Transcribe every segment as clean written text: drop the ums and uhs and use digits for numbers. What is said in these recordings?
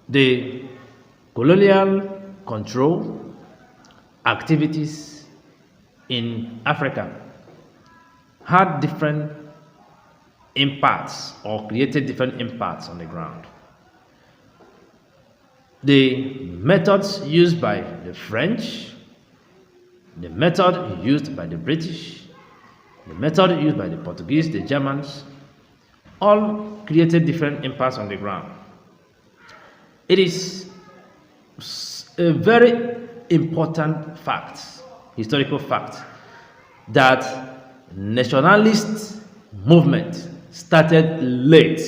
The colonial control activities in Africa had different impacts or created different impacts on the ground. The methods used by the French, the method used by the British, the method used by the Portuguese, the Germans, all created different impacts on the ground. It is a very important fact, historical fact, that nationalist movement started late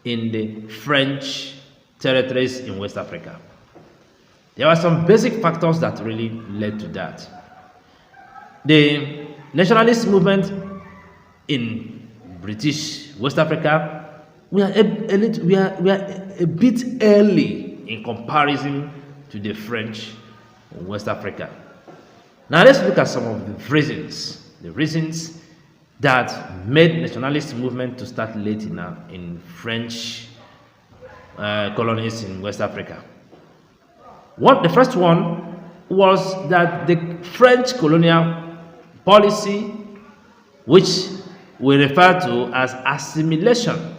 in the French territories in West Africa. There were some basic factors that really led to that. The nationalist movement in British West Africa, we are a bit early in comparison to the French in West Africa. Now let's look at some of the reasons that made nationalist movement to start late in French colonies in West Africa. The first one was that the French colonial policy, which we refer to as assimilation,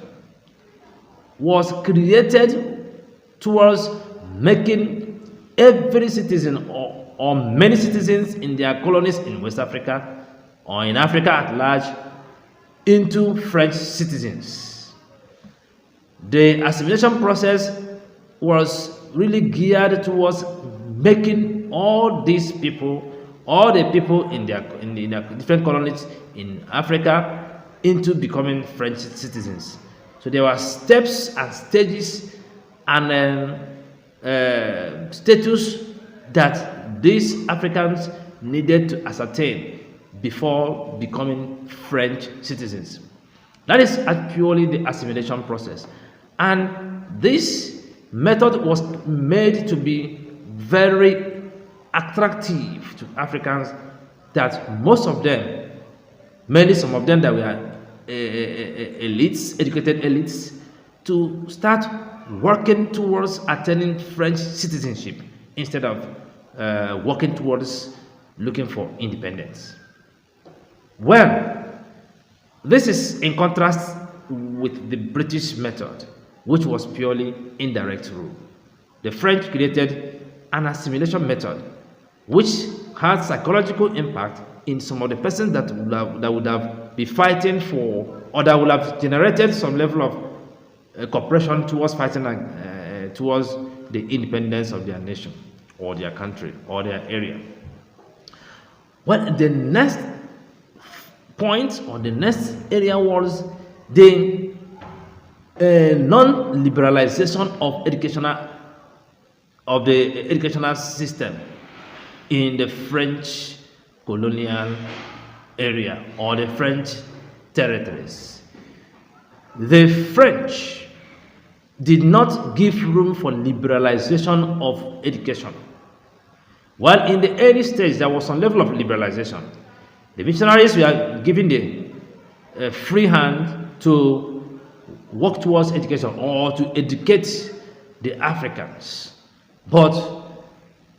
was created towards making every citizen or many citizens in their colonies in West Africa or in Africa at large into French citizens. The assimilation process was really geared towards making all these people, all the people in their different colonies in Africa, into becoming French citizens. So there were steps and stages and status that these Africans needed to ascertain before becoming French citizens. That is actually the assimilation process. And this method was made to be very attractive to Africans, that most of them, some of them that were elites, educated elites, to start working towards attaining French citizenship instead of working towards looking for independence. Well, this is in contrast with the British method, which was purely indirect rule. The French created an assimilation method, which had psychological impact in some of the persons that would have been fighting for, or that would have generated some level of cooperation towards fighting towards the independence of their nation or their country or their area. Well, the next point or the next area was the non-liberalization of the educational system in the French colonial area or the French territories. The French did not give room for liberalization of education. While in the early stage there was some level of liberalization, the missionaries were given the free hand to work towards education or to educate the Africans. But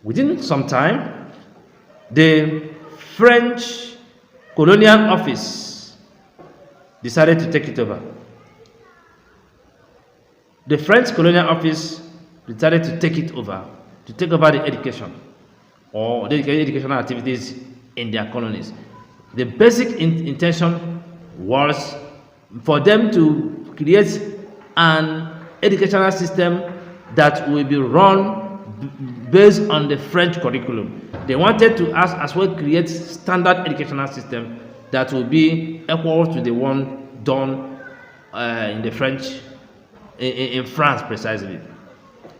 within some time, the French colonial office decided to take it over. The French colonial office decided to take over the education or the educational activities in their colonies. The basic intention was for them to create an educational system that will be run based on the French curriculum. They wanted to as well create standard educational system that will be equal to the one done in the French in France precisely.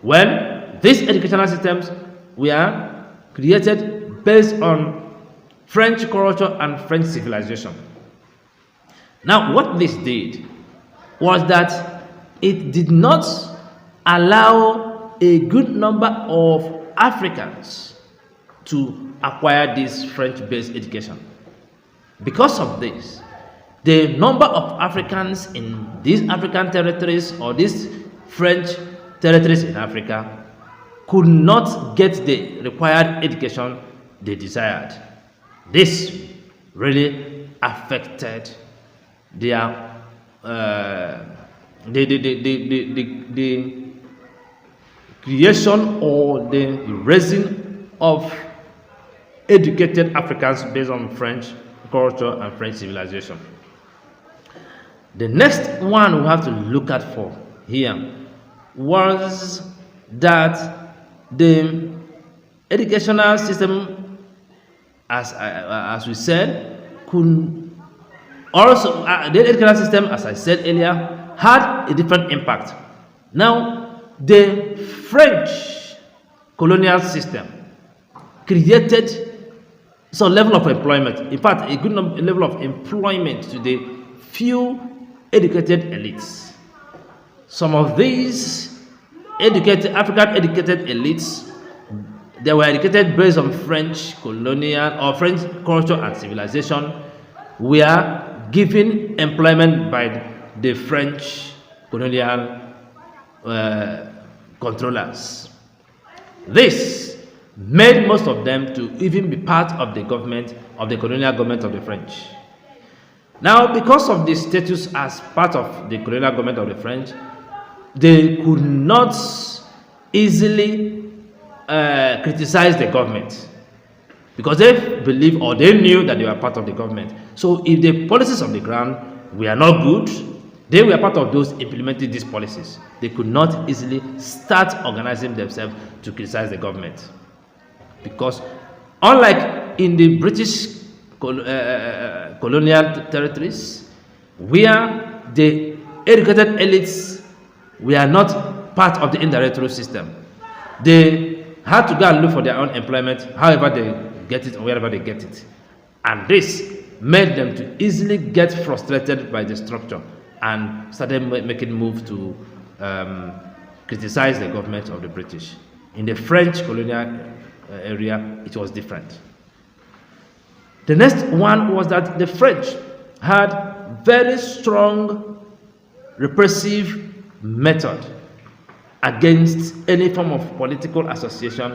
Well, these educational systems were created based on French culture and French civilization. Now, what this did was that it did not allow a good number of Africans to acquire this French-based education. Because of this, the number of Africans in these African territories or these French territories in Africa could not get the required education they desired. This really affected their the creation or the raising of educated Africans based on French culture and French civilization. The next one we have to look at for here was that the educational system, as we said, could also the educational system, as I said earlier, had a different impact. Now, the French colonial system created some level of employment. In fact, a good level of employment to the few educated elites. Some of these African educated elites, they were educated based on French colonial or French culture and civilization, were given employment by the French colonial controllers. This made most of them to even be part of the government, of the colonial government of the French. Now, because of the status as part of the colonial government of the French, they could not easily criticize the government because they believe or they knew that they were part of the government. So if the policies of the ground were not good, they were part of those implementing these policies. They could not easily start organizing themselves to criticize the government. Because unlike in the British colonial territories, where the educated elites were not part of the indirect rule system, they had to go and look for their own employment, however they get it or wherever they get it. And this made them to easily get frustrated by the structure and started making moves to criticize the government of the British. In the French colonial area, it was different. The next one was that the French had very strong repressive method against any form of political association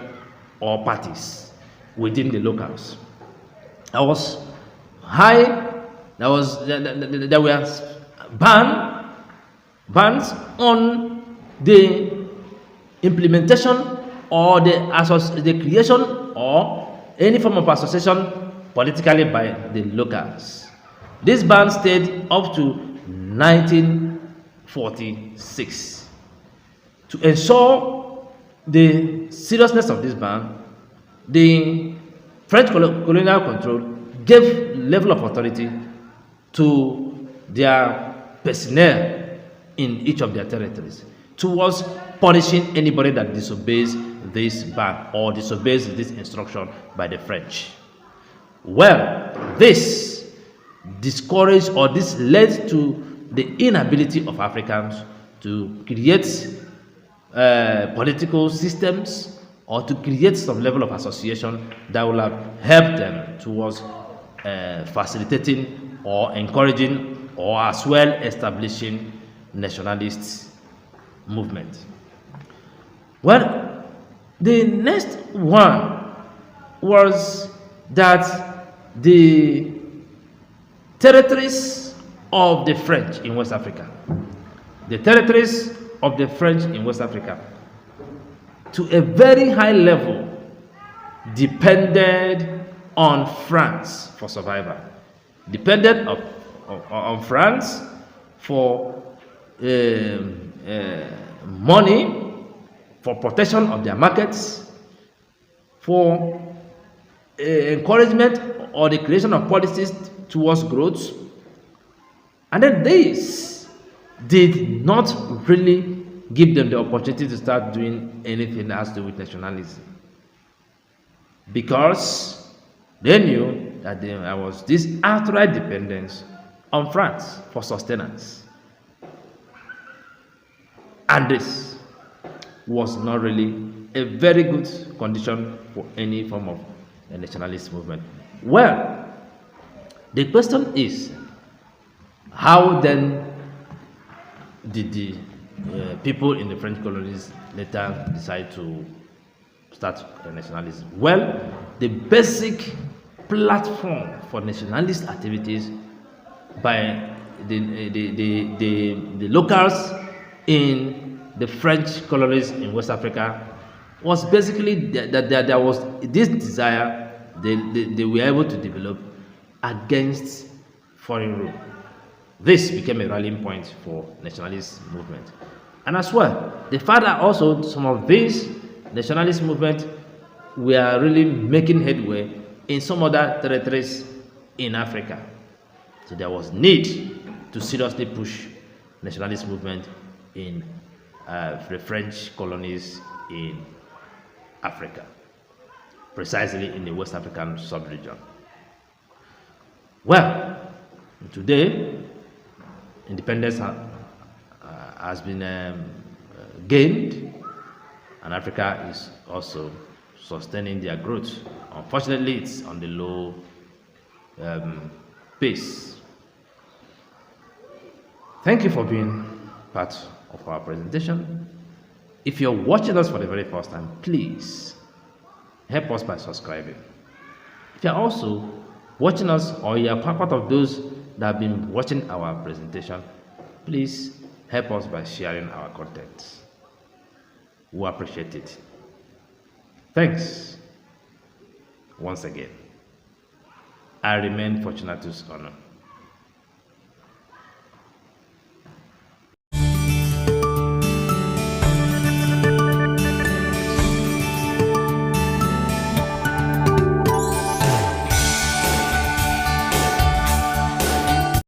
or parties within the locals. There was there were bans on the implementation or the creation or any form of association politically by the locals. This ban stayed up to 1946. To ensure the seriousness of this ban, the French colonial control gave level of authority to their personnel in each of their territories towards punishing anybody that disobeys this ban or disobeys this instruction by the French. Well, this discouraged or this led to the inability of Africans to create political systems or to create some level of association that will have helped them towards facilitating or encouraging or as well establishing nationalist movement. Well, the next one was that the territories of the French in West Africa, the territories of the French in West Africa, to a very high level, depended on France for survival, depended on France for money, for protection of their markets, for encouragement or the creation of policies towards growth. And then this did not really give them the opportunity to start doing anything that has to do with nationalism, because they knew that there was this outright dependence on France for sustenance. And this was not really a very good condition for any form of a nationalist movement. Well, the question is, how then did the people in the French colonies later decided to start nationalism? Well, the basic platform for nationalist activities by the locals in the French colonies in West Africa was basically that there was this desire they were able to develop against foreign rule. This became a rallying point for nationalist movement. And as well, the fact that also some of these nationalist movements were really making headway in some other territories in Africa. So there was need to seriously push nationalist movement in the French colonies in Africa, precisely in the West African sub-region. Well, today, independence has been gained, and Africa is also sustaining their growth. Unfortunately, it's on the low pace. Thank you for being part of our presentation. If you're watching us for the very first time, please help us by subscribing. If you're also watching us, or you're part of those that have been watching our presentation, please help us by sharing our content. We appreciate it. Thanks once again. I remain Fortunatus Honor.